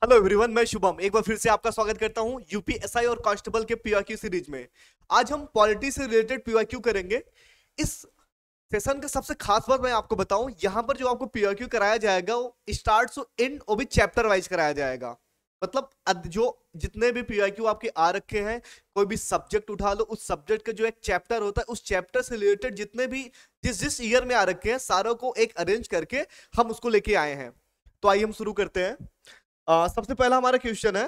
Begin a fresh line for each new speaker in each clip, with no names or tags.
Hello everyone, मैं शुभम एक बार फिर से आपका स्वागत करता हूं यूपीएसआई और कांस्टेबल के पीवाईक्यू सीरीज में। आज हम पॉलिटी से रिलेटेड पीवाईक्यू करेंगे। इस सेशन का सबसे खास बात मैं आपको बताऊं, यहां पर जो आपको पीवाईक्यू कराया जाएगा वो स्टार्ट टू एंड वो भी चैप्टर वाइज कराया जाएगा। मतलब जो जितने भी पीवाईक्यू आपके आ रखे हैं, कोई भी सब्जेक्ट उठा लो, उस सब्जेक्ट का जो एक चैप्टर होता है उस चैप्टर से रिलेटेड जितने भी जिस जिस ईयर में आ रखे हैं सारों को एक अरेंज करके हम उसको लेके आए हैं। तो आइए हम शुरू करते हैं। सबसे पहला हमारा क्वेश्चन है,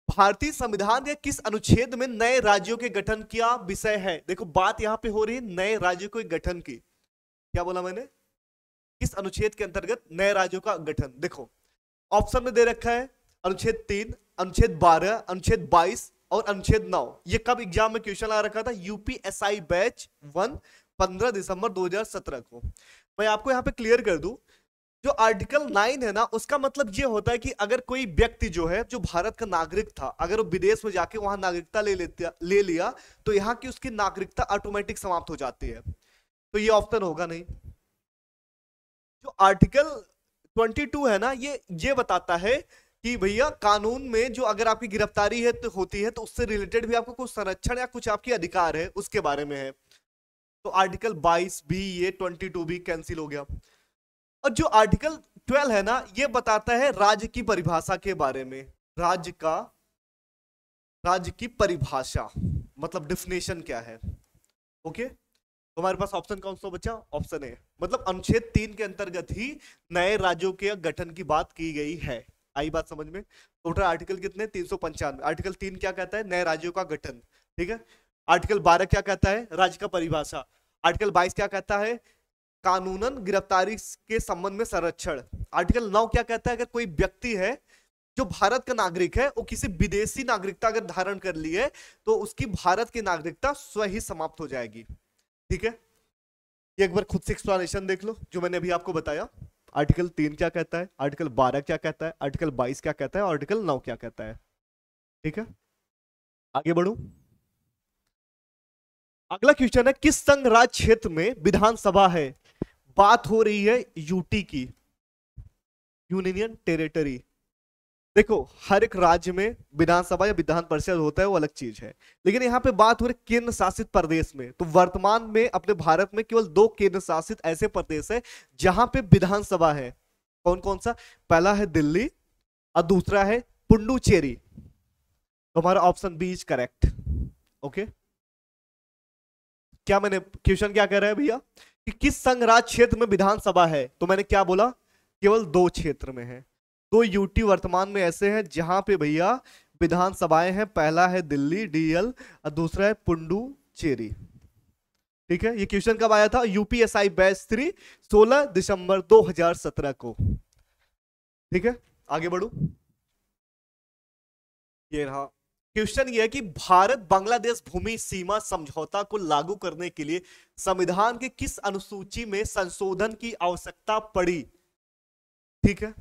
भारतीय संविधान के किस अनुच्छेद में नए राज्यों के गठन का विषय है। देखो बात यहां पे हो रही है नए राज्यों के गठन की। क्या बोला मैंने? किस अनुच्छेद के अंतर्गत नए राज्यों का गठन। देखो ऑप्शन में दे रखा है अनुच्छेद 3, अनुच्छेद 12, अनुच्छेद 22 और अनुच्छेद 9। ये कब एग्जाम में क्वेश्चन आ रखा था? यूपीएसआई बैच 1 15 दिसंबर 2017 को। मैं आपको यहां पे क्लियर कर दूं, जो आर्टिकल 9 है ना, उसका मतलब ये होता है कि अगर कोई व्यक्ति जो है जो भारत का नागरिक था, अगर वो विदेश में जाके वहां नागरिकता ले लिया तो यहाँ की उसकी नागरिकता ऑटोमेटिक समाप्त हो जाती है। तो ये ऑप्शन होगा नहीं। जो आर्टिकल 22 है ना, ये बताता है कि भैया कानून में जो अगर आपकी गिरफ्तारी है तो होती है तो उससे रिलेटेड भी आपको कुछ संरक्षण या कुछ आपके अधिकार है उसके बारे में है। तो आर्टिकल 22 भी, ये 22 भी कैंसिल हो गया। और जो आर्टिकल 12 है ना, ये बताता है राज्य की परिभाषा के बारे में। राज्य का राज्य की परिभाषा मतलब डिफिनेशन क्या है। ओके, तो हमारे पास ऑप्शन कौन सा बचा? ऑप्शन ए, मतलब अनुच्छेद 3 के अंतर्गत ही नए राज्यों के गठन की बात की गई है। आई बात समझ में? टोटल आर्टिकल कितने? 395। आर्टिकल 3 क्या कहता है? नए राज्यों का गठन। ठीक है। आर्टिकल 12 क्या कहता है? राज्य का परिभाषा। आर्टिकल 22 क्या कहता है? कानूनन गिरफ्तारी के संबंध में संरक्षण। आर्टिकल 9 क्या कहता है? अगर कोई व्यक्ति है जो भारत का नागरिक है, वो किसी विदेशी नागरिकता अगर धारण कर ली है तो उसकी भारत की नागरिकता स्वयं ही समाप्त हो जाएगी। ठीक है, ये एक बार खुद से एक्सप्लेनेशन देख लो जो मैंने अभी आपको बताया। आर्टिकल 3 क्या कहता है, आर्टिकल 12 क्या कहता है, आर्टिकल 22 क्या कहता है, आर्टिकल 9 क्या कहता है। ठीक है, आगे बढ़ू। अगला क्वेश्चन है, किस संघ राज्य क्षेत्र में विधानसभा है? बात हो रही है यूटी की, यूनियन टेरिटरी। देखो हर एक राज्य में विधानसभा या विधान परिषद होता है, वो अलग चीज है, लेकिन यहाँ पे बात हो रही केंद्र शासित प्रदेश में। तो वर्तमान में अपने भारत में केवल 2 केंद्र शासित ऐसे प्रदेश है जहां पे विधानसभा है। कौन कौन सा? पहला है दिल्ली और दूसरा है पुडुचेरी। तो हमारा option B is correct. Okay, क्या मैंने क्वेश्चन क्या कह रहा है भैया कि किस संघ राज्य क्षेत्र में विधानसभा है, तो मैंने क्या बोला? केवल 2 क्षेत्र में है। 2 यूटी वर्तमान में ऐसे हैं जहां पे भैया विधानसभाएं हैं। पहला है दिल्ली डीएल और दूसरा है पुडुचेरी। ठीक है, ये क्वेश्चन कब आया था? यूपीएसआई बैच 3 16 दिसंबर 2017 को। ठीक है, आगे बढ़ू। ये रहा क्वेश्चन, ये है कि भारत बांग्लादेश भूमि सीमा समझौता को लागू करने के लिए संविधान के किस अनुसूची में संशोधन की आवश्यकता पड़ी? ठीक है,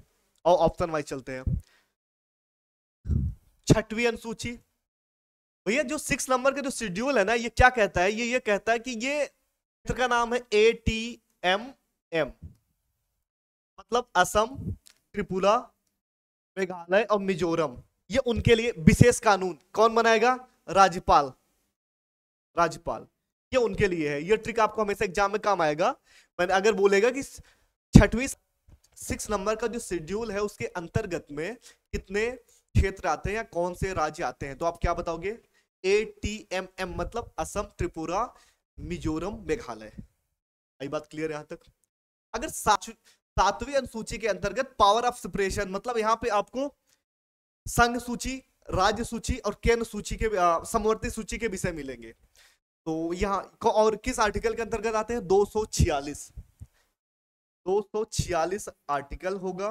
और ऑप्शन वाइज चलते हैं। 6वीं अनुसूची। भैया जो 6 नंबर का जो शेड्यूल है ना, ये क्या कहता है? ये कहता है कि ये क्षेत्र का नाम है ATMM, मतलब असम, त्रिपुरा, मेघालय और मिजोरम। ये उनके लिए विशेष कानून कौन बनाएगा? राज्यपाल। राज्यपाल, ये उनके लिए है। ये ट्रिक आपको हमेशा एग्जाम में काम आएगा। मैंने अगर बोलेगा कि 6वीं 6 नंबर का जो शेड्यूल है उसके अंतर्गत में कितने क्षेत्र आते हैं या कौन से राज्य आते हैं, तो आप क्या बताओगे? ATMM मतलब असम, त्रिपुरा, मिजोरम, मेघालय। आई बात क्लियर यहां तक? अगर 7वीं अनुसूची के अंतर्गत पावर ऑफ सेपरेशन, मतलब यहां पे आपको संघ सूची, राज्य सूची और केंद्र सूची के समवर्ती सूची के विषय मिलेंगे। तो यहाँ और किस आर्टिकल के अंतर्गत आते हैं? 246। 246 आर्टिकल होगा।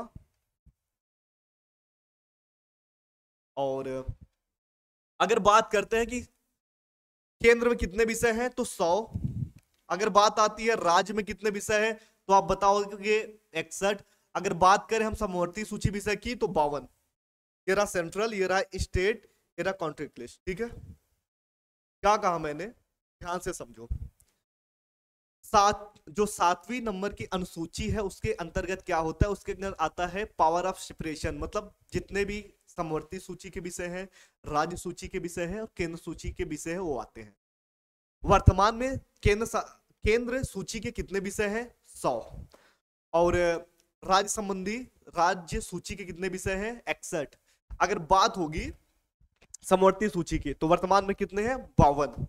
और अगर बात करते हैं कि केंद्र में कितने विषय हैं, तो 100। अगर बात आती है राज्य में कितने विषय हैं, तो आप बताओगे 61। अगर बात करें हम समवर्ती सूची विषय की तो 52। ये रहा सेंट्रल, ये रहा स्टेट, ये रहा कॉन्ट्रैक्ट लिस्ट। ठीक है, क्या कहा मैंने? ध्यान से समझो। जो 7वीं नंबर की अनुसूची है उसके अंतर्गत क्या होता है, उसके अंदर आता है पावर ऑफ सेपरेशन, मतलब जितने भी समवर्ती सूची के विषय हैं, राज्य सूची के विषय हैं और केंद्र सूची के विषय हैं वो आते हैं। वर्तमान में केंद्र सूची के कितने विषय हैं, 100, और राज्य सूची के कितने विषय हैं, 61। अगर बात होगी समवर्ती सूची की तो वर्तमान में कितने हैं, 52।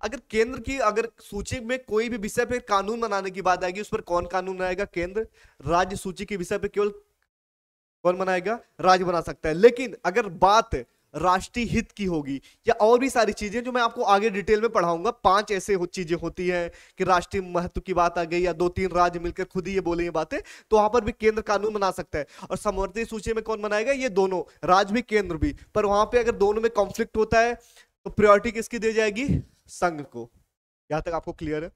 अगर सूची में कोई भी विषय पे कानून बनाने की बात आएगी, उस पर कौन कानून बनाएगा, केंद्र। राज्य सूची के विषय पे केवल कौन बनाएगा, राज्य बना सकता है। लेकिन अगर बात राष्ट्रीय हित की होगी या और भी सारी चीजें जो मैं आपको आगे डिटेल में पढ़ाऊंगा, 5 ऐसे चीजें होती हैं कि राष्ट्रीय महत्व की बात आ गई या 2-3 राज्य मिलकर खुद ही ये बोले ये बातें, तो वहां पर भी केंद्र कानून बना सकता है। और समवर्ती सूची में कौन बनाएगा, ये दोनों, राज्य भी केंद्र भी। पर वहां पर अगर दोनों में कॉन्फ्लिक्ट होता है तो प्रायोरिटी किसकी दी जाएगी, संघ को। यहां तक आपको क्लियर है,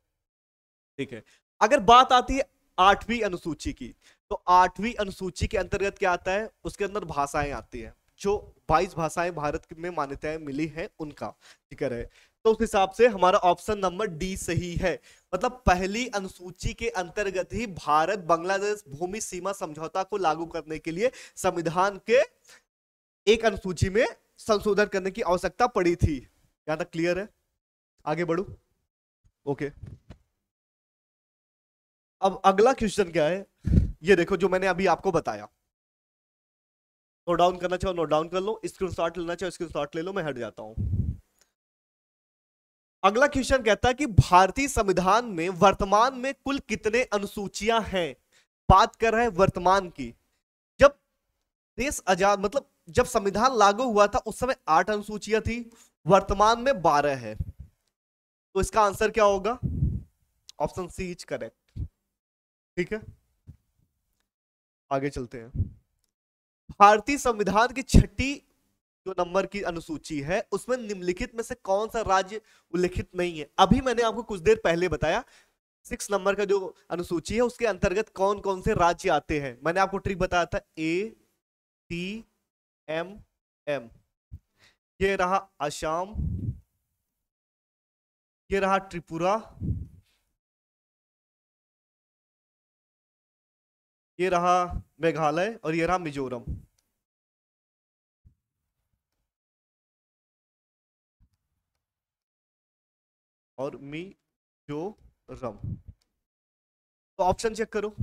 ठीक है। अगर बात आती है 8वीं अनुसूची की, तो 8वीं अनुसूची के अंतर्गत क्या आता है, उसके अंदर भाषाएं आती हैं, जो 22 भाषाएं भारत में मान्यताएं मिली हैं उनका जिक्र है। तो उस हिसाब से हमारा ऑप्शन नंबर डी सही है। मतलब पहली अनुसूची के अंतर्गत ही भारत बांग्लादेश भूमि सीमा समझौता को लागू करने के लिए संविधान के एक अनुसूची में संशोधन करने की आवश्यकता पड़ी थी। यहां तक क्लियर है, आगे बढ़ू, ओके। अब अगला क्वेश्चन क्या है, ये देखो जो मैंने अभी आपको बताया, नोट डाउन करना चाहो नोट डाउन कर लो, स्क्रीनशॉट लेना चाहो स्क्रीनशॉट ले लो, मैं हट जाता हूं। अगला क्वेश्चन कहता है कि भारतीय संविधान में वर्तमान में कुल कितने अनुसूचियां हैं। बात कर रहा है वर्तमान की। जब देश आजाद, मतलब जब संविधान लागू हुआ था उस समय 8 अनुसूचियां थी, वर्तमान में 12 है। तो इसका आंसर क्या होगा, ऑप्शन सी इज करेक्ट, ठीक है। आगे चलते हैं। भारतीय संविधान की 6ठी जो नंबर की अनुसूची है उसमें निम्नलिखित में से कौन सा राज्य उल्लिखित नहीं है। अभी मैंने आपको कुछ देर पहले बताया 6 नंबर का जो अनुसूची है उसके अंतर्गत कौन कौन से राज्य आते हैं। मैंने आपको ट्रिक बताया था, ATMM, ये रहा असम, ये रहा त्रिपुरा, ये रहा मेघालय और ये रहा मिजोरम। और मिजोरम, तो ऑप्शन चेक करो,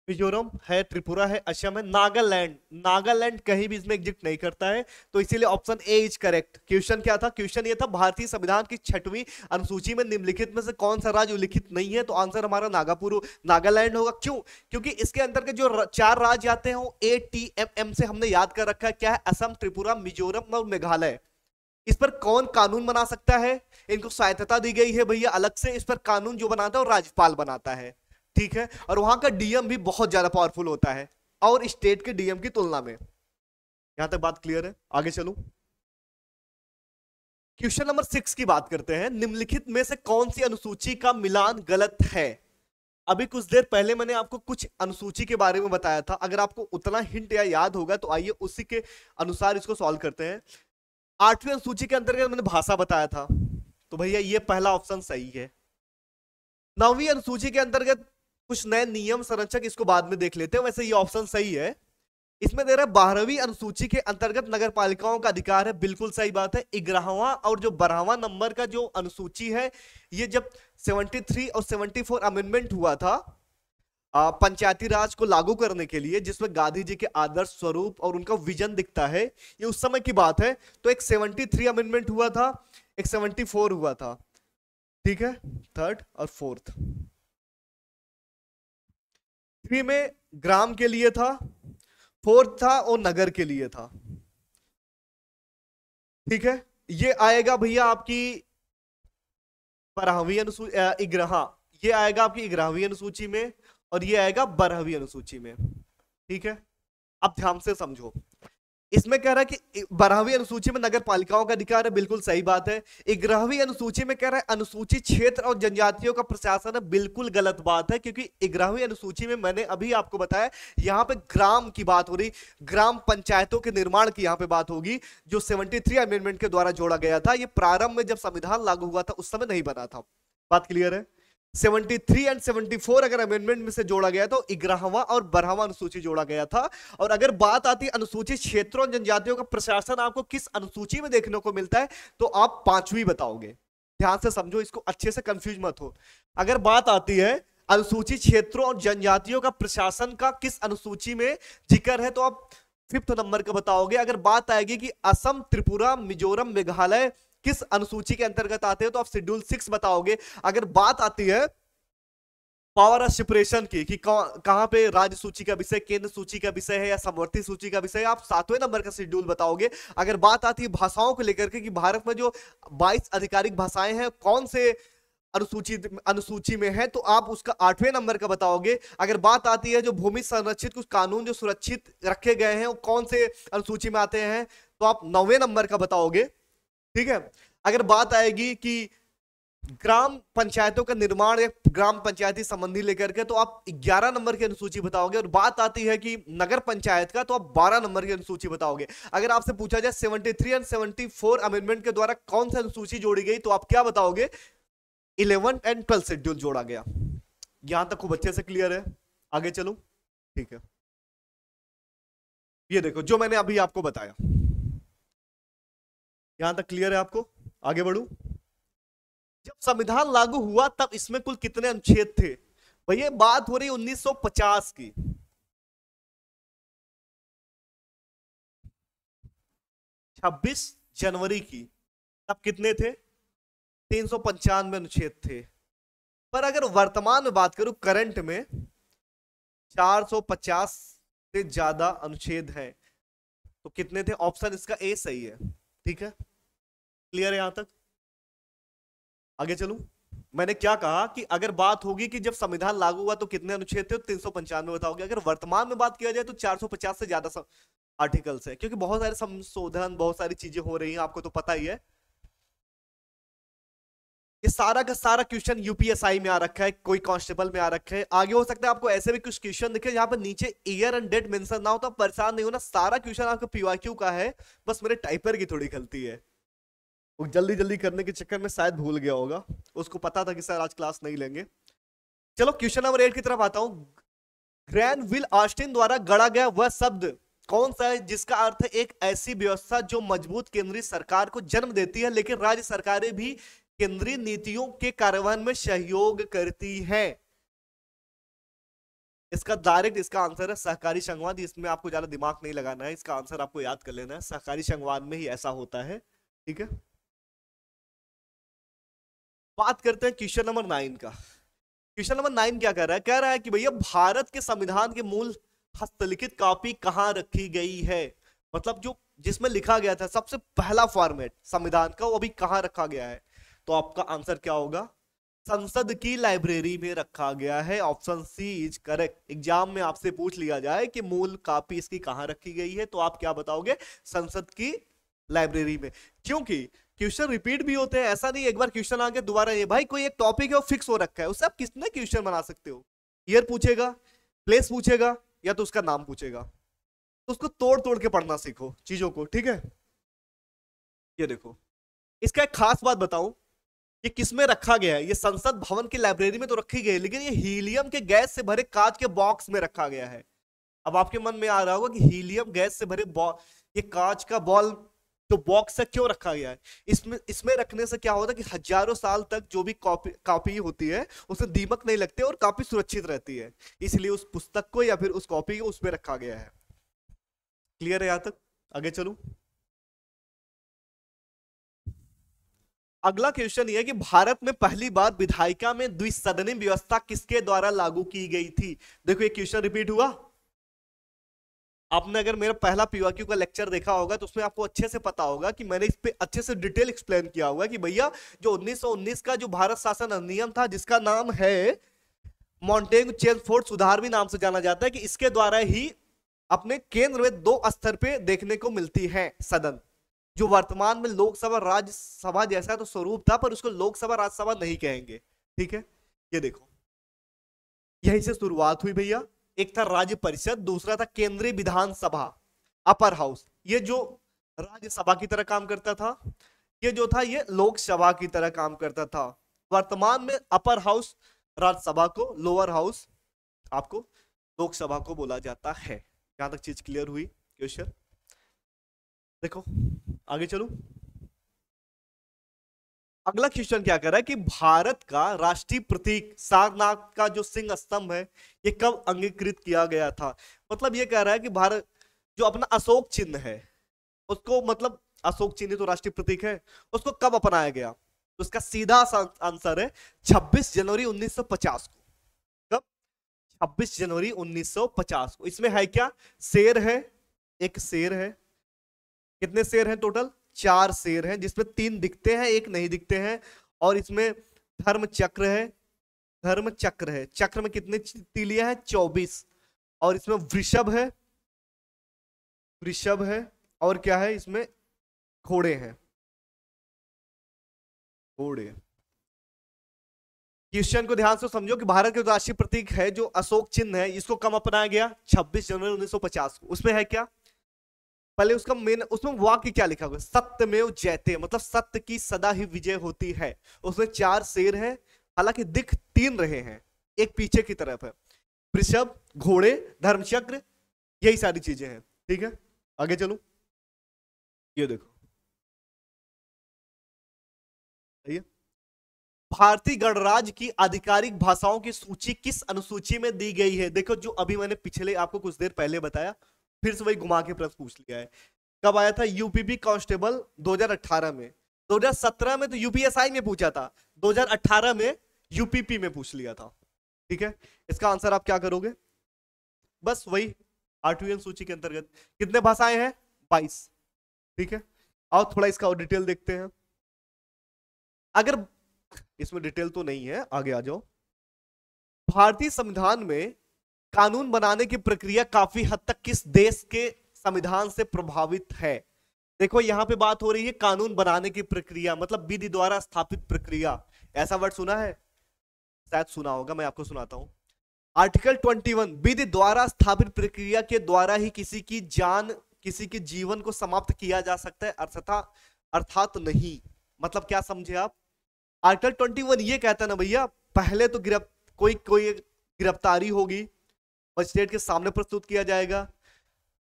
मिजोरम है, त्रिपुरा है, असम है, नागालैंड कहीं भी इसमें एग्जिस्ट नहीं करता है, तो इसीलिए option A is correct. Question क्या था, क्वेश्चन ये था भारतीय संविधान की 6वीं अनुसूची में निम्नलिखित में से कौन सा राज्य उल्लिखित नहीं है, तो आंसर हमारा नागालैंड होगा। क्यों, क्योंकि इसके अंतर्गत जो 4 राज्य आते हैं वो ATMM से हमने याद कर रखा है, क्या है, असम, त्रिपुरा, मिजोरम और मेघालय। इस पर कौन कानून बना सकता है, इनको स्वायत्तता दी गई है भैया अलग से, इस पर कानून जो बनाता है वो राज्यपाल बनाता है, ठीक है। और वहां का डीएम भी बहुत ज्यादा पावरफुल होता है और स्टेट के डीएम की तुलना में। यहां तक बात क्लियर है, आगे चलूं। क्वेश्चन नंबर 6 की बात करते हैं। निम्नलिखित में से कौन सी अनुसूची का मिलान गलत है। अभी कुछ देर पहले मैंने आपको कुछ अनुसूची के बारे में बताया था, अगर आपको उतना हिंट या याद होगा तो आइए उसी के अनुसार इसको सॉल्व करते हैं। 8वीं अनुसूची के अंतर्गत मैंने भाषा बताया था, तो भैया ये पहला ऑप्शन सही है। 9वीं अनुसूची के अंतर्गत कुछ नए नियम संरचक, इसको बाद में देख लेते हैं, वैसे ये ऑप्शन सही है। इसमें दे रहा है 12वीं अनुसूची के अंतर्गत नगर पालिकाओं का अधिकार है, बिल्कुल सही बात है। 11वां और जो 12वां नंबर का जो अनुसूची है, ये जब 73 और 74 अमेंडमेंट हुआ था पंचायती राज को लागू करने के लिए, जिसमें गांधी जी के आदर्श स्वरूप और उनका विजन दिखता है, ये उस समय की बात है। तो एक 73 अमेंडमेंट हुआ था, एक 74 हुआ था, ठीक है, 3rd और 4th। 3 में ग्राम के लिए था, 4th था और नगर के लिए था, ठीक है। ये आएगा भैया आपकी 12वीं अनुसूची, ये आएगा आपकी 11वीं अनुसूची में और ये आएगा 12वीं अनुसूची में, ठीक है। अब ध्यान से समझो, इसमें कह रहा है कि 12वीं अनुसूची में नगर पालिकाओं का अधिकार है, बिल्कुल सही बात है। 11वीं अनुसूची में कह रहा है अनुसूचित क्षेत्र और जनजातियों का प्रशासन है, बिल्कुल गलत बात है, क्योंकि 11वीं अनुसूची में मैंने अभी आपको बताया यहां पे ग्राम की बात हो रही, ग्राम पंचायतों के निर्माण की यहां पे बात होगी, जो 73 अमेंडमेंट के द्वारा जोड़ा गया था। ये प्रारंभ में जब संविधान लागू हुआ था उस समय नहीं बना था। बात क्लियर है। 73 एंड 74 अगर अमेंडमेंट में से जोड़ा गया तो 11वां और 12वां अनुसूची जोड़ा गया था। और अगर बात आती है अनुसूचित क्षेत्रों और जनजातियों का प्रशासन आपको किस अनुसूची में देखने को मिलता है, तो आप 5वीं बताओगे। ध्यान से समझो इसको, अच्छे से कंफ्यूज मत हो। अगर बात आती है अनुसूचित क्षेत्रों और जनजातियों का प्रशासन का किस अनुसूची में जिक्र है, तो आप 5th नंबर का बताओगे। अगर बात आएगी कि असम, त्रिपुरा, मिजोरम, मेघालय किस अनुसूची के अंतर्गत आते हैं, तो आप शेड्यूल 6 बताओगे। अगर बात आती है पावर ऑफ सेपरेशन की कि कहां पे राज्य सूची का विषय, केंद्र सूची का विषय है या समवर्ती सूची का विषय है, आप 7वें नंबर का शेड्यूल बताओगे। अगर बात आती है भाषाओं को लेकर के कि भारत में जो 22 आधिकारिक भाषाएं हैं कौन से अनुसूची में है, तो आप उसका 8वें नंबर का बताओगे। अगर बात आती है जो भूमि संरक्षित कुछ कानून जो सुरक्षित रखे गए हैं वो कौन से अनुसूची में आते हैं, तो आप 9वें नंबर का बताओगे। ठीक है। अगर बात आएगी कि ग्राम पंचायतों का निर्माण या ग्राम पंचायती संबंधी लेकर के, तो आप 11 नंबर की अनुसूची बताओगे। और बात आती है कि नगर पंचायत का, तो आप 12 नंबर की अनुसूची बताओगे। अगर आपसे पूछा जाए 73 एंड 74 अमेंडमेंट के द्वारा कौन सी अनुसूची जोड़ी गई, तो आप क्या बताओगे? 11 एंड 12 शेड्यूल जोड़ा गया। यहां तक खूब अच्छे से क्लियर है? आगे चलो। ठीक है, ये देखो जो मैंने अभी आपको बताया, यहां तक क्लियर है आपको? आगे बढ़ू। जब संविधान लागू हुआ तब इसमें कुल कितने अनुच्छेद थे? भैया बात हो रही 1950 की। 26 जनवरी की, तब कितने थे? 395 अनुच्छेद थे। पर अगर वर्तमान में बात करूं करंट में, 450 से ज्यादा अनुच्छेद हैं। तो कितने थे? ऑप्शन इसका ए सही है। ठीक है, क्लियर है यहां तक? आगे चलूं। मैंने क्या कहा कि अगर बात होगी कि जब संविधान लागू हुआ तो कितने अनुच्छेद थे, 395 बताओगे। अगर वर्तमान में बात किया जाए तो 450 से ज्यादा आर्टिकल्स है, क्योंकि बहुत सारे संशोधन, बहुत सारी चीजें हो रही हैं, आपको तो पता ही है। ये सारा का सारा क्वेश्चन यूपीएसआई में आ रखा है, कोई कांस्टेबल में आ रखा है। आगे हो सकता है आपको ऐसे भी कुछ क्वेश्चन दिखे जहां पर नीचे ईयर एंड डेट मेंशन ना हो, तो आप परेशान नहीं होना, सारा क्वेश्चन आपका पीवाईक्यू का है। बस मेरे टाइपर की थोड़ी गलती है, वो जल्दी जल्दी करने के चक्कर में शायद भूल गया होगा, उसको पता था कि सर आज क्लास नहीं लेंगे। चलो क्वेश्चन नंबर 8 की तरफ आता हूं। ग्रैनविल ऑस्टिन द्वारा गढ़ा गया वह शब्द कौन सा है जिसका अर्थ है एक ऐसी व्यवस्था जो मजबूत केंद्रीय सरकार को जन्म देती है, लेकिन राज्य सरकारें भी केंद्रीय नीतियों के कार्यान्वयन में सहयोग करती हैं? इसका डायरेक्ट इसका आंसर है सहकारी संघवाद। इसमें आपको ज्यादा दिमाग नहीं लगाना है, इसका आंसर आपको याद कर लेना है, सहकारी संघवाद में ही ऐसा होता है। ठीक है, बात करते हैं क्वेश्चन नंबर 9 का। क्वेश्चन नंबर 9 क्या कर रहा है? कह रहा है कि भैया भारत के संविधान के मूल हस्तलिखित कॉपी कहां रखी गई है? मतलब जो जिसमें लिखा गया था सबसे पहला फॉर्मेट संविधान का, वो अभी कहां रखा गया है? तो आपका आंसर क्या होगा? संसद की लाइब्रेरी में रखा गया है। Option C is correct. Exam में आपसे पूछ लिया जाए कि मूल कॉपी इसकी कहां रखी गई है, तो आप क्या बताओगे? संसद की लाइब्रेरी में। क्योंकि क्वेश्चन रिपीट भी होते हैं, ऐसा नहीं एक बार क्वेश्चन आ गया दोबारा ये। भाई कोई एक टॉपिक है वो फिक्स हो रखा है, उससे आप कितने क्वेश्चन बना सकते हो? ईयर पूछेगा, प्लेस पूछेगा, या तो उसका नाम पूछेगा, तो उसको तोड़ तोड़ के पढ़ना सीखो चीजों को। ठीक है, ये देखो इसका एक खास बात बताऊं, ये किस में रखा गया है? ये संसद भवन की लाइब्रेरी में तो रखी गई है, लेकिन ये हीलियम के गैस से भरे कांच के बॉक्स में रखा गया है। अब आपके मन में आ रहा होगा कि हीलियम गैस से भरे ये कांच का बॉल तो बॉक्स से क्यों रखा गया है? इसमें रखने से क्या होता है कि हजारों साल तक जो भी कॉपी होती है उसमें दीमक नहीं लगते और काफी सुरक्षित रहती है, इसलिए उस पुस्तक को या फिर उस कॉपी को उसमें रखा गया है। क्लियर है यहां तक? आगे चलूं। अगला क्वेश्चन ये है कि भारत में पहली बार विधायिका में द्विसदनी व्यवस्था किसके द्वारा लागू की गई थी? देखो ये क्वेश्चन रिपीट हुआ। आपने अगर मेरा पहला पीवाईक्यू का लेक्चर देखा होगा तो उसमें आपको अच्छे से पता होगा कि मैंने इस पे अच्छे से डिटेल एक्सप्लेन किया होगा कि भैया जो 1919 का जो भारत शासन अधिनियम था, जिसका नाम है मॉन्टेग चेम्सफोर्ड सुधार भी नाम से जाना जाता है, कि इसके द्वारा ही अपने केंद्र में 2 स्तर पे देखने को मिलती है सदन। जो वर्तमान में लोकसभा राज्यसभा जैसा तो स्वरूप था, पर उसको लोकसभा राज्यसभा नहीं कहेंगे। ठीक है, ये देखो यहीं से शुरुआत हुई भैया। एक था राज्य परिषद, दूसरा था केंद्रीय विधानसभा, अपर हाउस। ये जो राज्यसभा की तरह काम करता था, ये जो था ये लोकसभा की तरह काम करता था। वर्तमान में अपर हाउस राज्यसभा को लोअर हाउस आपको लोकसभा को बोला जाता है। यहां तक चीज क्लियर हुई? क्वेश्चन देखो, आगे चलो। अगला क्वेश्चन क्या कर रहा है कि भारत का राष्ट्रीय प्रतीक सारनाथ का जो सिंह स्तंभ है ये कब अंगीकृत किया गया था? मतलब ये कह रहा है कि भारत जो अपना अशोक चिन्ह है उसको, मतलब अशोक चिन्ह तो राष्ट्रीय प्रतीक है, उसको कब अपनाया गया? तो इसका सीधा आंसर है 26 जनवरी 1950 को। कब? 26 जनवरी 1950 को। इसमें है क्या? शेर है, एक शेर है। कितने शेर हैं टोटल? 4 शेर हैं, जिसमें 3 दिखते हैं, एक नहीं दिखते हैं। और इसमें धर्म चक्र है, धर्म चक्र है। चक्र में कितने तीलियां हैं? 24। और इसमें वृषभ है, वृषभ है। और क्या है इसमें? घोड़े हैं, घोड़े। क्वेश्चन को ध्यान से समझो कि भारत के राष्ट्रीय प्रतीक है जो अशोक चिन्ह है, इसको कब अपनाया गया? 26 जनवरी 1950 को। उसमें है क्या? पहले उसका मेन, उसमें वाक्य क्या लिखा हुआ है? सत्यमेव जयते, मतलब सत्य की सदा ही विजय होती है। उसमें 4 शेर हैं, हालांकि दिख 3 रहे हैं, एक पीछे की तरफ है। वृषभ, घोड़े, धर्मचक्र, यही सारी चीजें हैं। ठीक है, आगे चलो। ये देखो, ये भारतीय गणराज्य की आधिकारिक भाषाओं की सूची किस अनुसूची में दी गई है? देखो, जो अभी मैंने पिछले आपको कुछ देर पहले बताया, फिर से वही घुमा के प्रश्न पूछ लिया है। कब आया था यूपीपी कांस्टेबल? 2018 में। 2017 में तो यूपीएसआई में पूछा था, 2018 में यूपीपी में पूछ लिया था। ठीक है, इसका आंसर आप क्या करोगे? बस वही आरटीएन सूची के अंतर्गत कितने भाषाएं हैं? 22। ठीक है, और थोड़ा इसका और डिटेल देखते हैं। अगर इसमें डिटेल तो नहीं है, आगे आ जाओ। भारतीय संविधान में कानून बनाने की प्रक्रिया काफी हद तक किस देश के संविधान से प्रभावित है? देखो, यहां पे बात हो रही है कानून बनाने की प्रक्रिया, मतलब विधि द्वारा स्थापित प्रक्रिया। ऐसा वर्ड सुना है? शायद सुना होगा, मैं आपको सुनाता हूं। आर्टिकल 21, विधि द्वारा स्थापित प्रक्रिया के द्वारा ही किसी की जान, किसी के जीवन को समाप्त किया जा सकता है, अर्थात नहीं। मतलब क्या समझे आप? आर्टिकल 21 ये कहता है ना भैया, पहले तो कोई गिरफ्तारी होगी, मजिस्ट्रेट के सामने प्रस्तुत किया जाएगा,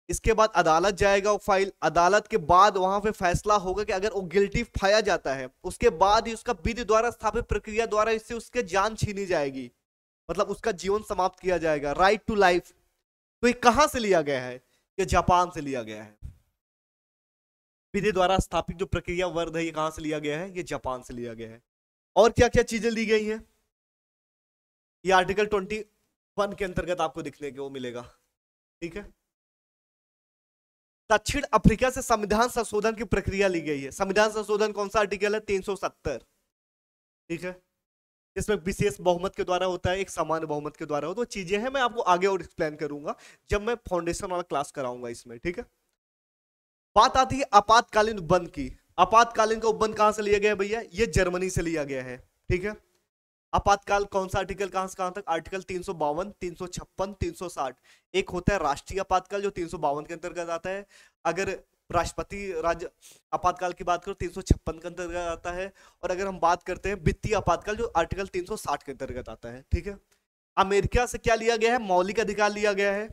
इसके बाद अदालत जाएगा वो फाइल, अदालत के बाद वहां पे फैसला होगा कि अगर वो गिल्टी पाया जाता है, उसके बाद ही उसका विधि द्वारा स्थापित प्रक्रिया द्वारा इससे उसके जान छीनी जाएगी, मतलब उसका जीवन समाप्त किया जाएगा, राइट टू लाइफ। तो ये कहां से लिया गया है? ये जापान से लिया गया है। विधि द्वारा स्थापित जो प्रक्रिया वर्ग है, ये कहां से लिया गया है? ये जापान से लिया गया है। और क्या क्या चीजें ली गई हैं? ये आर्टिकल 21 के अंतर्गत आपको दिखने को मिलेगा। ठीक है, दक्षिण अफ्रीका से संविधान संशोधन की प्रक्रिया ली गई है। संविधान संशोधन कौन सा आर्टिकल है? 370। ठीक है, इसमें विशेष बहुमत के द्वारा होता है, एक सामान्य बहुमत के द्वारा होता है। तो चीजें हैं, मैं आपको आगे और एक्सप्लेन करूंगा जब मैं फाउंडेशन वाला क्लास कराऊंगा इसमें। ठीक है, बात आती है आपातकालीन उपबंध की। आपातकालीन का उपबंध कहां से लिया गया भैया? ये जर्मनी से लिया गया है। ठीक है, आपातकाल कौन सा आर्टिकल कहां से कहां तक? आर्टिकल 352, 356, 360। एक होता है राष्ट्रीय आपातकाल जो 352 के अंतर्गत आता है। अगर राष्ट्रपति राज्य आपातकाल की बात करो 356 के अंतर्गत आता है। और अगर हम बात करते हैं वित्तीय आपातकाल जो आर्टिकल 360 के अंतर्गत आता है। ठीक है, अमेरिका से क्या लिया गया है? मौलिक अधिकार लिया गया है।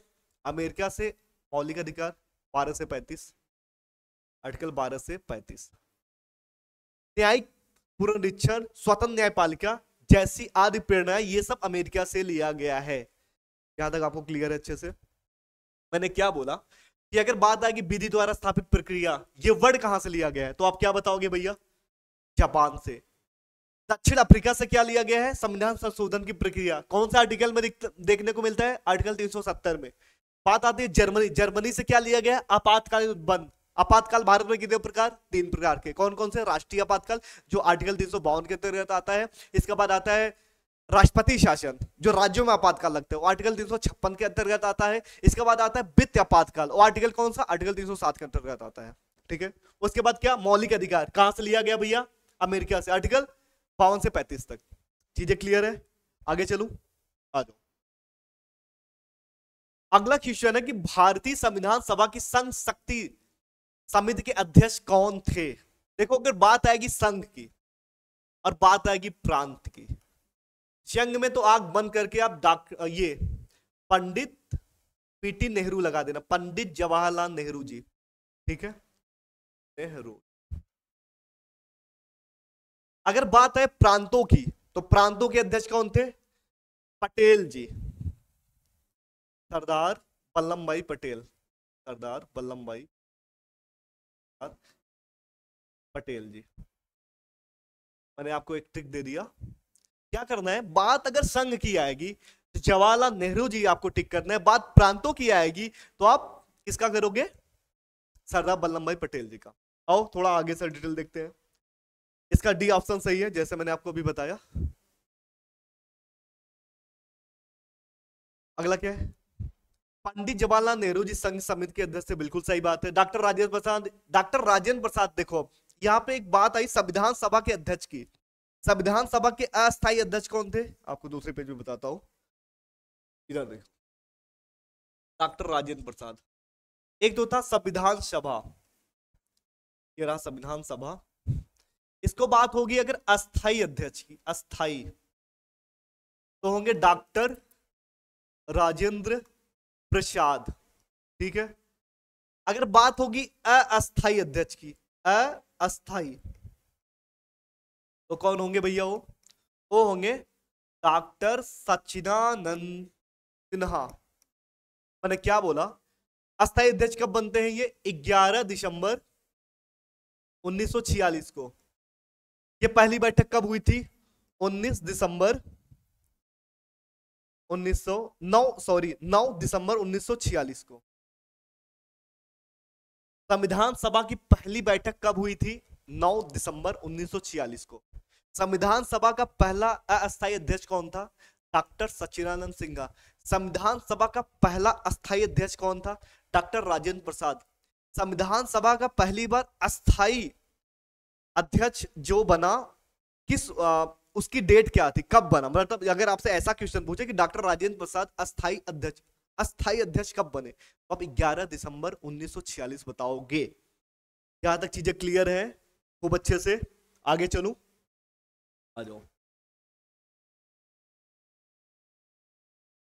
अमेरिका से मौलिक अधिकार 12 से 35, आर्टिकल 12 से 35। न्यायिक पुनरीक्षण, स्वतंत्र न्यायपालिका जैसी आदि प्रेरणा, ये सब अमेरिका से लिया गया है। यहां तक आपको क्लियर है अच्छे से? मैंने क्या बोला कि अगर बात आएगी विधि द्वारा स्थापित प्रक्रिया, ये वर्ड कहां से लिया गया है, तो आप क्या बताओगे भैया? जापान से। दक्षिण अफ्रीका से क्या लिया गया है? संविधान संशोधन की प्रक्रिया। कौन सा आर्टिकल में देखने को मिलता है? आर्टिकल 370 में। बात आती है जर्मनी। जर्मनी से क्या लिया गया? आपातकालीन उपबंध। आपातकाल भारत में कितने प्रकार? 3 प्रकार के। कौन कौन से? राष्ट्रीय आपातकाल जो आर्टिकल 352 के अंतर्गत आता है। इसके बाद आता है राष्ट्रपति शासन जो राज्यों में आपातकाल लगता है, वो आर्टिकल 356 के अंतर्गत आता है। इसके बाद आता है वित्तीय आपातकाल, वो आर्टिकल कौन सा? आर्टिकल 307 के अंतर्गत आता है। ठीक है, उसके बाद क्या? मौलिक अधिकार कहां से लिया गया भैया? अमेरिका से, आर्टिकल 52 से 35 तक। चीजें क्लियर है? आगे चलूं, आ जाओ। अगला क्वेश्चन है कि भारतीय संविधान सभा की संघ शक्ति समिति के अध्यक्ष कौन थे? देखो, अगर बात आएगी संघ की और बात आएगी प्रांत की, चंग में तो आग बंद करके आप ये पंडित पीटी नेहरू लगा देना, पंडित जवाहरलाल नेहरू जी, ठीक है, नेहरू। अगर बात है प्रांतों की, तो प्रांतों के अध्यक्ष कौन थे? पटेल जी, सरदार वल्लभ भाई पटेल, सरदार वल्लभ भाई पटेल जी। मैंने आपको एक ट्रिक दे दिया, क्या करना है, बात अगर संघ की आएगी तो जवाहरलाल नेहरू जी आपको टिक करना है, बात प्रांतों की आएगी तो आप किसका करोगे? सरदार वल्लभ भाई पटेल जी का। आओ थोड़ा आगे से डिटेल देखते हैं। इसका डी ऑप्शन सही है, जैसे मैंने आपको अभी बताया। अगला क्या है? पंडित जवाहरलाल नेहरू जी संघ समिति के अध्यक्ष थे, बिल्कुल सही बात है। डॉक्टर राजेंद्र प्रसाद, डॉक्टर राजेंद्र प्रसाद, देखो यहाँ पे एक बात आई संविधान सभा के अध्यक्ष की। संविधान सभा के अस्थायी अध्यक्ष कौन थे? आपको दूसरे पेज में बताता हूं, इधर देखो, डॉक्टर राजेंद्र प्रसाद। एक तो था संविधान सभा, ये रहा संविधान सभा। इसको बात होगी अगर अस्थायी अध्यक्ष की, अस्थायी तो होंगे डॉक्टर राजेंद्र प्रसाद, ठीक है। अगर बात होगी अस्थायी अध्यक्ष की, अस्थायी, तो कौन होंगे भैया? वो होंगे डॉक्टर सच्चिदानंद सिन्हा। मैंने क्या बोला? अस्थायी अध्यक्ष कब बनते हैं? ये 11 दिसंबर 1946 को। ये पहली बैठक कब हुई थी? 19 दिसंबर 9 दिसंबर 1946 को। संविधान सभा की पहली बैठक कब हुई थी? 9 दिसंबर 1946 को। संविधान सभा का पहला अस्थायी अध्यक्ष कौन था? डॉक्टर सच्चिदानंद सिन्हा। संविधान सभा का पहला अस्थायी अध्यक्ष कौन था? डॉक्टर राजेंद्र प्रसाद। संविधान सभा का पहली बार अस्थायी अध्यक्ष जो बना, उसकी डेट क्या थी, कब बना? मतलब अगर आपसे ऐसा क्वेश्चन पूछे कि डॉक्टर राजेंद्र प्रसाद अस्थायी अध्यक्ष कब बने, तो आप 11 दिसंबर 1946 बताओगे। यहां तक चीजें क्लियर है खूब अच्छे से? आगे चलूं, आ जाओ।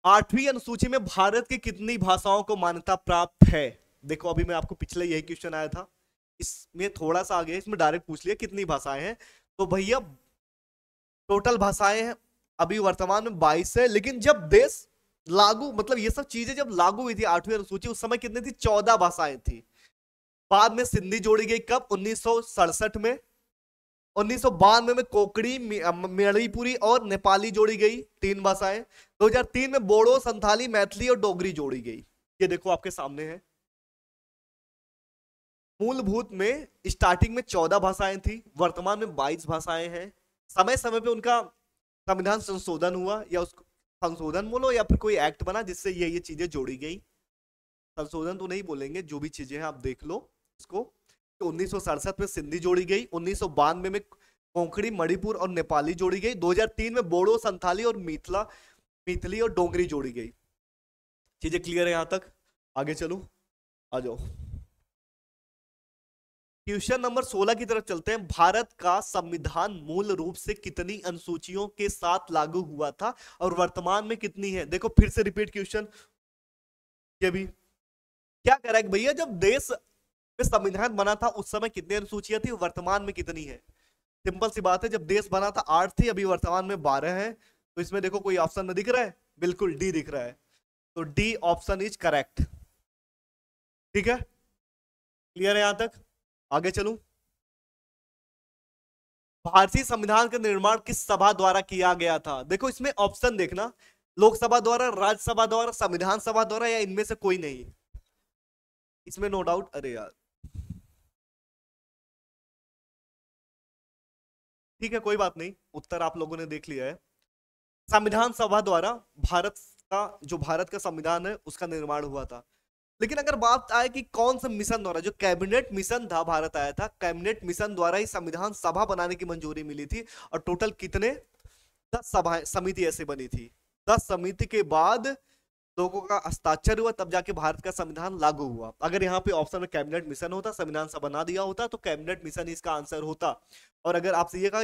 8वीं अनुसूची में भारत की कितनी भाषाओं को मान्यता प्राप्त है? देखो अभी मैं आपको पिछले यही क्वेश्चन आया था, इसमें थोड़ा सा आगे, इसमें डायरेक्ट पूछ लिया कितनी भाषाएं हैं। तो भैया टोटल भाषाएं हैं अभी वर्तमान में 22 है, लेकिन जब देश लागू, मतलब ये सब चीजें जब लागू हुई थी 8वीं अनुसूची, उस समय कितनी थी? 14 भाषाएं थी। बाद में सिंधी जोड़ी गई कब? 1967 में। 1992 में कोंकणी, मणिपुरी और नेपाली जोड़ी गई, 3 भाषाएं। 2003 में बोडो, संथाली, मैथिली और डोगरी जोड़ी गई। ये देखो आपके सामने है। मूलभूत में स्टार्टिंग में 14 भाषाएं थी, वर्तमान में 22 भाषाएं हैं। समय समय पे उनका संविधान संशोधन हुआ, या उसको संशोधन बोलो या फिर कोई एक्ट बना जिससे ये चीजें जोड़ी गई। संशोधन तो नहीं बोलेंगे, जो भी चीजें हैं आप देख लो इसको। तो 1967 में सिंधी जोड़ी गई, 1992 में कोंकणी, मणिपुर और नेपाली जोड़ी गई, 2003 में बोडो, संथाली और मैथिली और डोगरी जोड़ी गई। चीजें क्लियर है यहां तक? आगे चलो, आ जाओ। क्वेश्चन नंबर 16 की तरफ चलते हैं। भारत का संविधान मूल रूप से कितनी अनुसूचियों के साथ लागू हुआ था और वर्तमान में कितनी है? देखो फिर से रिपीट क्वेश्चन, ये भी क्या कह रहा है भैया, जब देश में संविधान बना था उस समय कितनी अनुसूचियां थी, वर्तमान में कितनी है? सिंपल सी बात है, जब देश बना था 8 थी, अभी वर्तमान में 12 है। तो इसमें देखो कोई ऑप्शन में दिख रहा है? बिल्कुल डी दिख रहा है, तो डी ऑप्शन इज करेक्ट। ठीक है, क्लियर है यहां तक? आगे चलूं। भारतीय संविधान का निर्माण किस सभा द्वारा किया गया था? देखो इसमें ऑप्शन देखना, लोकसभा द्वारा, राज्यसभा द्वारा, संविधान सभा द्वारा, या इनमें से कोई नहीं। इसमें नो डाउट, अरे यार ठीक है कोई बात नहीं, उत्तर आप लोगों ने देख लिया है। संविधान सभा द्वारा भारत का संविधान है उसका निर्माण हुआ था। लेकिन अगर बात आए कि कौन सा मिशन द्वारा, जो कैबिनेट मिशन था, भारत आया था, कैबिनेट मिशन द्वारा ही संविधान सभा बनाने की मंजूरी मिली थी। और टोटल कितने? 10 सभाएं, समिति ऐसे बनी थी। 10 समिति के बाद लोगों का हस्ताक्षर हुआ, तब जाके भारत का संविधान लागू हुआ। अगर यहाँ पे ऑप्शन में कैबिनेट मिशन होता, संविधान सभा बना दिया होता, तो कैबिनेट मिशन इसका आंसर होता। और अगर आपसे ये कहा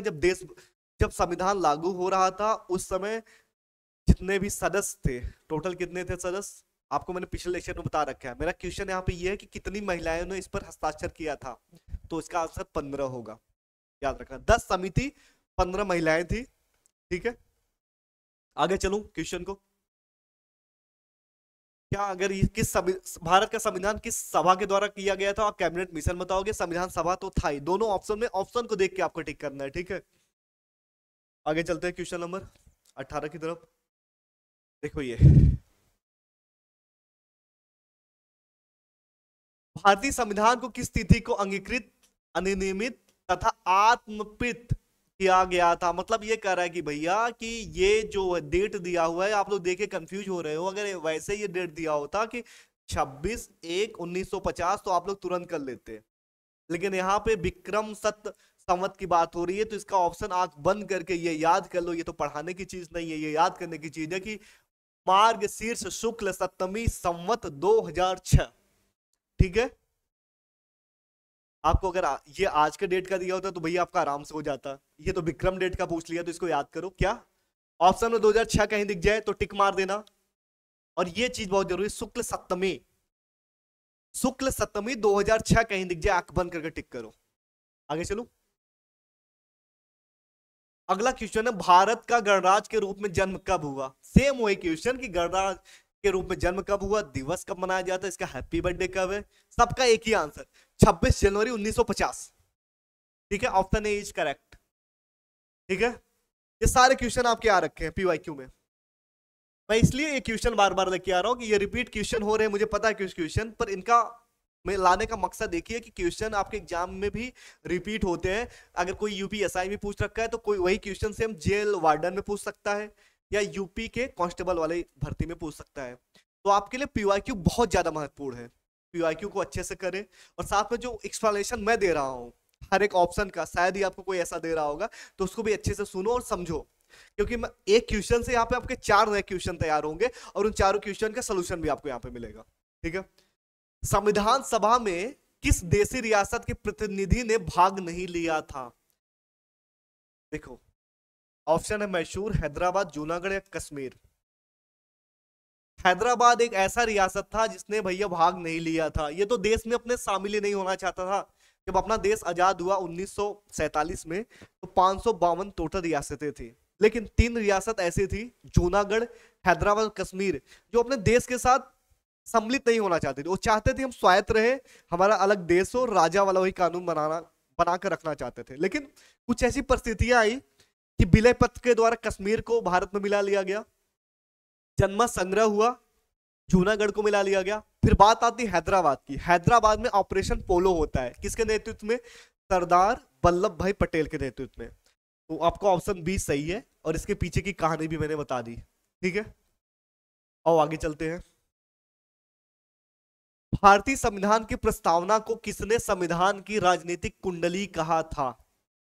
जब संविधान लागू हो रहा था उस समय जितने भी सदस्य थे, टोटल कितने थे सदस्य, आपको मैंने पिछले लेक्चर में बता रखा है। मेरा क्वेश्चन यहाँ पे ये है कि कितनी महिलाओं ने इस पर हस्ताक्षर किया था, तो इसका आंसर 15 होगा। याद रखना, 10 समिति 15 महिलाएं थी। ठीक है, आगे चलूं क्वेश्चन को। क्या अगर ये भारत का संविधान किस सभा के द्वारा किया गया था, आप कैबिनेट मिशन बताओगे। संविधान सभा तो था ही, दोनों ऑप्शन में ऑप्शन को देख के आपको टिक करना है। ठीक है, आगे चलते हैं क्वेश्चन नंबर 18 की तरफ। देखो ये भारतीय संविधान को किस तिथि को अंगीकृत, अधिनियमित तथा आत्मपित किया गया था। मतलब ये कह रहा है कि भैया कि ये जो डेट दिया हुआ है, आप लोग देख के कंफ्यूज हो रहे हो। अगर वैसे ये डेट दिया होता कि 26/1/1950 तो आप लोग तुरंत कर लेते, लेकिन यहाँ पे विक्रम सत संवत की बात हो रही है, तो इसका ऑप्शन आंख बंद करके ये याद कर लो। ये तो पढ़ाने की चीज नहीं है, ये याद करने की चीज है कि मार्गशीर्ष शुक्ल सप्तमी संवत 2006। ठीक है, आपको अगर ये आज के डेट का दिया होता तो भैया आपका आराम से हो जाता। ये तो विक्रम डेट का पूछ लिया, तो इसको याद करो। क्या ऑप्शन में 2006 कहीं दिख जाए तो टिक मार देना। और ये चीज बहुत जरूरी, शुक्ल सप्तमी, शुक्ल सप्तमी 2006 कहीं दिख जाए, आंख बंद करके टिक करो। आगे चलो, अगला क्वेश्चन है भारत का गणराज्य के रूप में जन्म कब हुआ। सेम वही क्वेश्चन कि गणराज्य के रूप में जन्म कब हुआ, दिवस कब मनाया जाता है, इसका हैप्पी बर्थडे कब है। सबका एक ही आंसर, 26 जनवरी 1950। ठीक है, ऑप्शन ए इज करेक्ट। ठीक है, ये सारे क्वेश्चन आपके आ रखे हैं पीवाईक्यू में। मैं इसलिए ये क्वेश्चन बार बार लेके आ रहा हूं कि ये रिपीट क्वेश्चन हो रहे हैं, मुझे पता है कुछ क्वेश्चन, पर इनका में लाने का मकसद देखिए कि क्वेश्चन आपके एग्जाम में भी रिपीट होते हैं। अगर कोई यूपीएसआई में पूछ रखा है तो कोई वही क्वेश्चन सेम जेल वार्डन में पूछ सकता है, या यूपी के कांस्टेबल वाले भर्ती में पूछ सकता है। तो आपके लिए पीवाईक्यू बहुत ज्यादा महत्वपूर्ण है। पीवाईक्यू को अच्छे से करें, और साथ में जो एक्सप्लेनेशन मैं दे रहा हूँ हर एक ऑप्शन का, शायद ही आपको कोई ऐसा दे रहा होगा, तो उसको भी अच्छे से सुनो और समझो। क्योंकि मैं एक क्वेश्चन से यहाँ पे आपके 4 नए क्वेश्चन तैयार होंगे, और उन चारों क्वेश्चन का सोल्यूशन भी आपको यहाँ पे मिलेगा। ठीक है, संविधान सभा में किस देशी रियासत के प्रतिनिधि ने भाग नहीं लिया था। देखो ऑप्शन है मैसूर, हैदराबाद, जूनागढ़ या कश्मीर। हैदराबाद एक ऐसा रियासत था जिसने भैया भाग नहीं लिया था। ये तो देश में अपने शामिल ही नहीं होना चाहता था। जब अपना देश आजाद हुआ 1947 में, तो 552 टोटल रियासतें थी, लेकिन 3 रियासत ऐसी थी, जूनागढ़, हैदराबाद और कश्मीर, जो अपने देश के साथ सम्मिलित नहीं होना चाहते थे। वो चाहते थे हम स्वायत्त रहे, हमारा अलग देश हो, राजा वाला वही कानून बनाकर रखना चाहते थे। लेकिन कुछ ऐसी परिस्थितियां आई कि विलय पत्र के द्वारा कश्मीर को भारत में मिला लिया गया, जन्म संग्रह हुआ, जूनागढ़ को मिला लिया गया। फिर बात आती हैदराबाद की। हैदराबाद में ऑपरेशन पोलो होता है, किसके नेतृत्व में, सरदार वल्लभ भाई पटेल के नेतृत्व में। तो आपका ऑप्शन बी सही है, और इसके पीछे की कहानी भी मैंने बता दी। ठीक है, और आगे चलते हैं। भारतीय संविधान की प्रस्तावना को किसने संविधान की राजनीतिक कुंडली कहा था।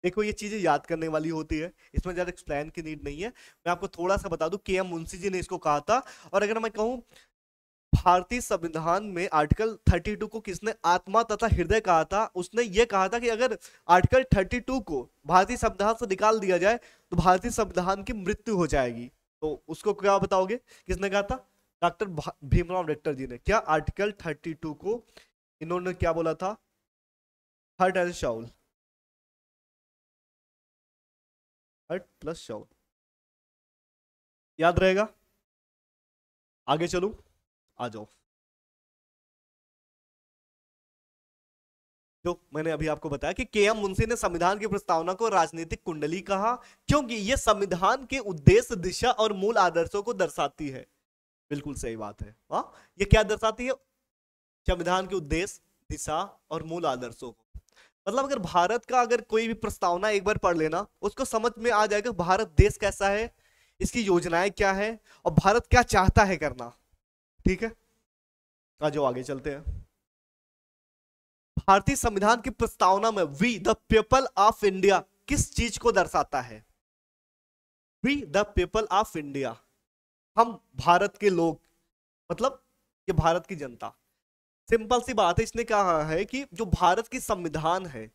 देखो ये चीजें याद करने वाली होती है, इसमें ज्यादा एक्सप्लेन की नीड नहीं है। मैं आपको थोड़ा सा बता दूं, के.एम. मुंशी जी ने इसको कहा था। और अगर मैं कहूं भारतीय संविधान में आर्टिकल 32 को किसने आत्मा तथा हृदय कहा था, उसने ये कहा था कि अगर आर्टिकल 32 को भारतीय संविधान से निकाल दिया जाए तो भारतीय संविधान की मृत्यु हो जाएगी। तो उसको क्या बताओगे, किसने कहा था, डॉक्टर भीमराव अम्बेडकर जी ने। क्या आर्टिकल 32 को इन्होंने क्या बोला था, hurt and shawl, hurt plus shawl, याद रहेगा। आगे चलूं, आ जाओ। जो मैंने अभी आपको बताया कि के.एम. मुंशी ने संविधान की प्रस्तावना को राजनीतिक कुंडली कहा, क्योंकि यह संविधान के उद्देश्य, दिशा और मूल आदर्शों को दर्शाती है। बिल्कुल सही बात है। हाँ, ये क्या दर्शाती है, संविधान के उद्देश्य, दिशा और मूल आदर्शों को। मतलब अगर भारत का अगर कोई भी प्रस्तावना एक बार पढ़ लेना, उसको समझ में आ जाएगा भारत देश कैसा है, इसकी योजनाएं क्या है, और भारत क्या चाहता है करना। ठीक है, आ जाओ आगे चलते हैं। भारतीय संविधान की प्रस्तावना में we the people of India किस चीज को दर्शाता है। We the people of India, हम भारत के लोग, मतलब ये भारत की जनता। सिंपल सी बात है, इसने कहा है कि जो भारत की संविधान है,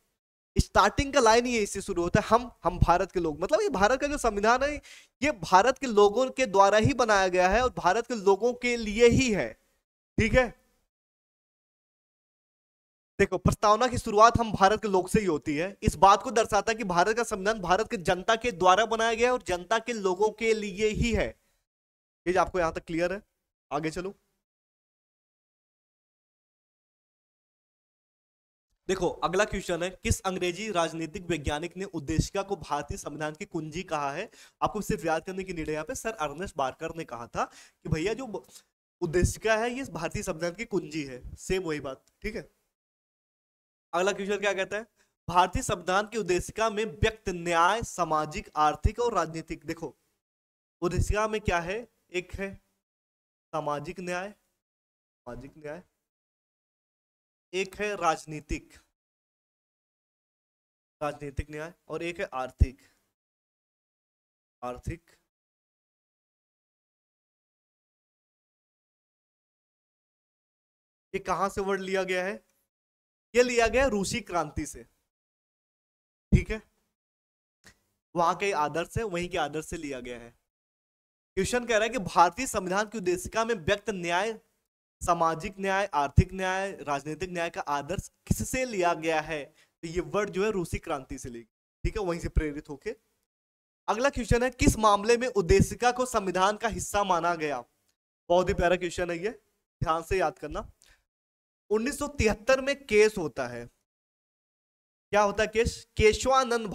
स्टार्टिंग का लाइन ही इससे शुरू होता है, हम भारत के लोग, मतलब ये भारत का जो संविधान है ये भारत के लोगों के द्वारा ही बनाया गया है और भारत के लोगों के लिए ही है। ठीक है, देखो प्रस्तावना की शुरुआत हम भारत के लोग से ही होती है, इस बात को दर्शाता है कि भारत का संविधान भारत के जनता के द्वारा बनाया गया है और जनता के लोगों के लिए ही है। ये आपको यहां तक क्लियर है? आगे चलो, देखो अगला क्वेश्चन है, किस अंग्रेजी राजनीतिक वैज्ञानिक ने उद्देशिका को भारतीय संविधान की कुंजी कहा है? आपको सिर्फ याद करने की नीड है, यहाँ पे सर अर्नेस्ट बार्कर ने कहा था कि भैया जो उद्देशिका है ये भारतीय संविधान की कुंजी है, सेम वही बात। ठीक है, अगला क्वेश्चन क्या कहता है, भारतीय संविधान की उद्देशिका में व्यक्त न्याय, सामाजिक, आर्थिक और राजनीतिक। देखो उद्देशिका में क्या है, एक है सामाजिक न्याय, एक है राजनीतिक न्याय और एक है आर्थिक। ये कहां से वर्ड लिया गया है? ये लिया गया रूसी क्रांति से। ठीक है, वहां के आदर्श है, वहीं के आदर्श से लिया गया है। क्वेश्चन कह रहा है कि भारतीय संविधान की उद्देशिका में व्यक्त न्याय, सामाजिक न्याय, आर्थिक न्याय, राजनीतिक न्याय का आदर्श किससे लिया गया है? तो ये वर्ड जो है रूसी क्रांति से लिया, ठीक है, वहीं से प्रेरित होके। अगला क्वेश्चन है, किस मामले में उद्देशिका को संविधान का हिस्सा माना गया? बहुत ही प्यारा क्वेश्चन है ये, ध्यान से याद करना। 1973 में केस होता है, क्या होता है case? Keshavananda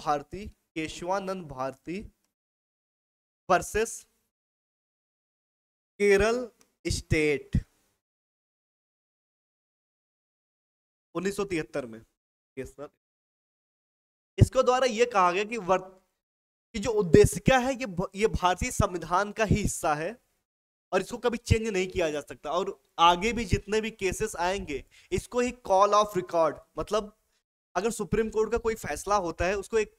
Bharati versus Kerala state, 1973 में केस सर। इसके द्वारा यह कहा गया कि जो उद्देशिका है ये भारतीय संविधान का ही हिस्सा है और इसको कभी चेंज नहीं किया जा सकता, और आगे भी जितने भी केसेस आएंगे इसको ही कॉल ऑफ रिकॉर्ड, मतलब अगर सुप्रीम कोर्ट का कोई फैसला होता है उसको एक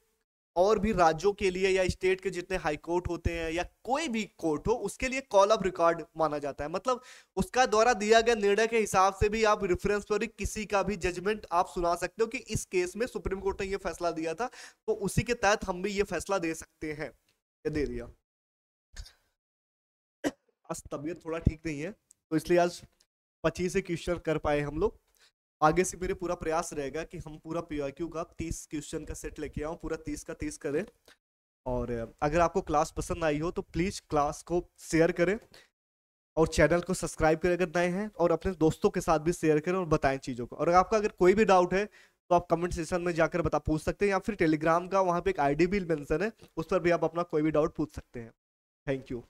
और भी राज्यों के लिए या स्टेट के जितने हाई कोर्ट होते हैं या कोई भी कोर्ट हो उसके लिए कॉल ऑफ रिकॉर्ड माना जाता है। मतलब उसका द्वारा दिया गया निर्णय के हिसाब से भी आप रेफरेंस पर किसी का भी जजमेंट आप सुना सकते हो कि इस केस में सुप्रीम कोर्ट ने ये फैसला दिया था, तो उसी के तहत हम भी ये फैसला दे सकते हैं। ये दे दिया। आज तबीयत थोड़ा ठीक नहीं है तो इसलिए आज 25 से क्वेश्चन कर पाए हम लोग। आगे से मेरे पूरा प्रयास रहेगा कि हम पूरा पीआईक्यू का 30 क्वेश्चन का सेट लेके आऊं, पूरा 30 का 30 करें। और अगर आपको क्लास पसंद आई हो तो प्लीज क्लास को शेयर करें और चैनल को सब्सक्राइब करें अगर नए हैं, और अपने दोस्तों के साथ भी शेयर करें और बताएं चीजों को। और आपका अगर कोई भी डाउट है तो आप कमेंट सेक्शन में जाकर पूछ सकते हैं, या फिर टेलीग्राम का वहां पे एक आईडी भी मेंशन है, उस पर भी आप अपना कोई भी डाउट पूछ सकते हैं। Thank you.